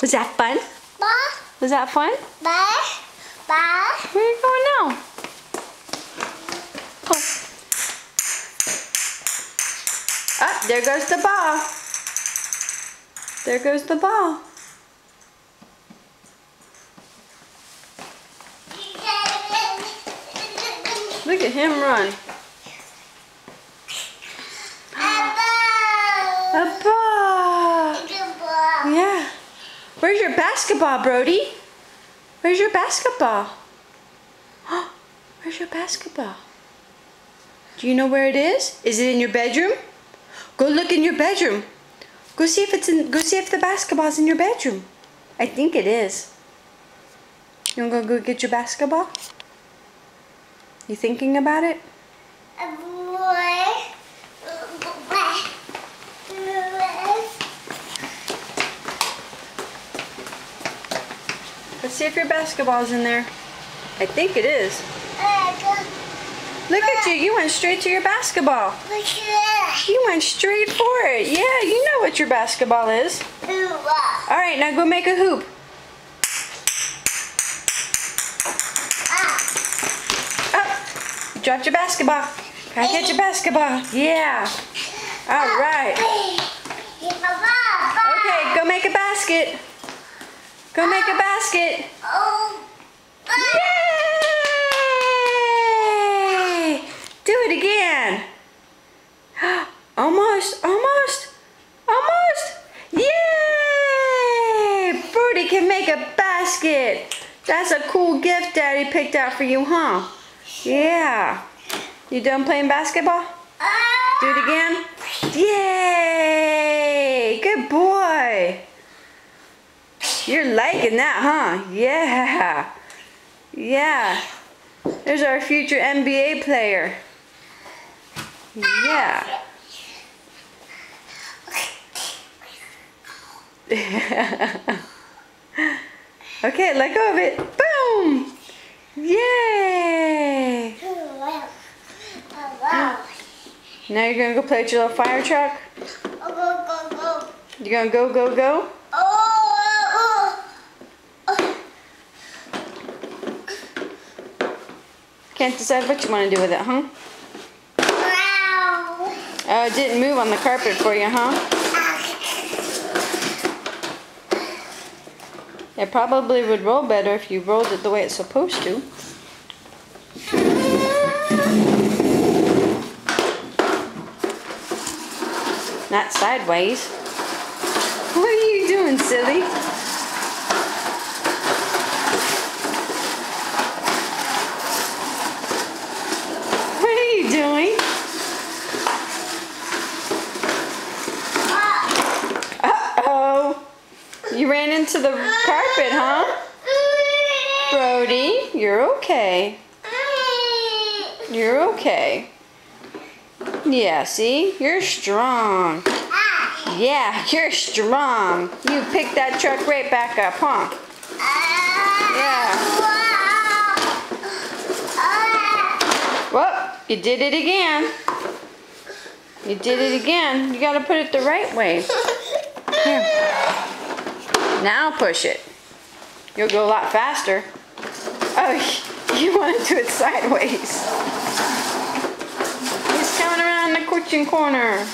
Was that fun? Was that fun? Where are you going now? Oh. Ah, there goes the ball. There goes the ball. Look at him run. A ball. Yeah. Where's your basketball, Brody? Where's your basketball? Where's your basketball? Do you know where it is? Is it in your bedroom? Go look in your bedroom. Go see if the basketball's in your bedroom. I think it is. You wanna go get your basketball? You thinking about it? Let's see if your basketball's in there. I think it is. Look at you. You went straight to your basketball. You went straight for it. Yeah, you know what your basketball is. All right, now go make a hoop. Oh, you dropped your basketball. Gotta get your basketball. Yeah. All right. Okay, go make a basket. Go make a basket. Yay! Do it again. Almost, almost, almost. Yay! Brody can make a basket. That's a cool gift Daddy picked out for you, huh? Yeah. You done playing basketball? Do it again. Yay! Good boy. You're liking that, huh? Yeah. Yeah. There's our future NBA player. Yeah. Okay, let go of it. Boom! Yay! Now you're gonna go play with your little fire truck? You're gonna go, go, go? Can't decide what you want to do with it, huh? Oh, it didn't move on the carpet for you, huh? It probably would roll better if you rolled it the way it's supposed to. Not sideways. What are you doing, silly? What are you doing? Uh-oh. You ran into the carpet, huh? Brody, you're okay. You're okay. Yeah, see? You're strong. Yeah, you're strong. You picked that truck right back up, huh? Yeah. Well, you did it again. You did it again. You gotta put it the right way. Here. Now push it. You'll go a lot faster. Oh, you want to do it sideways. He's coming around the kitchen corner.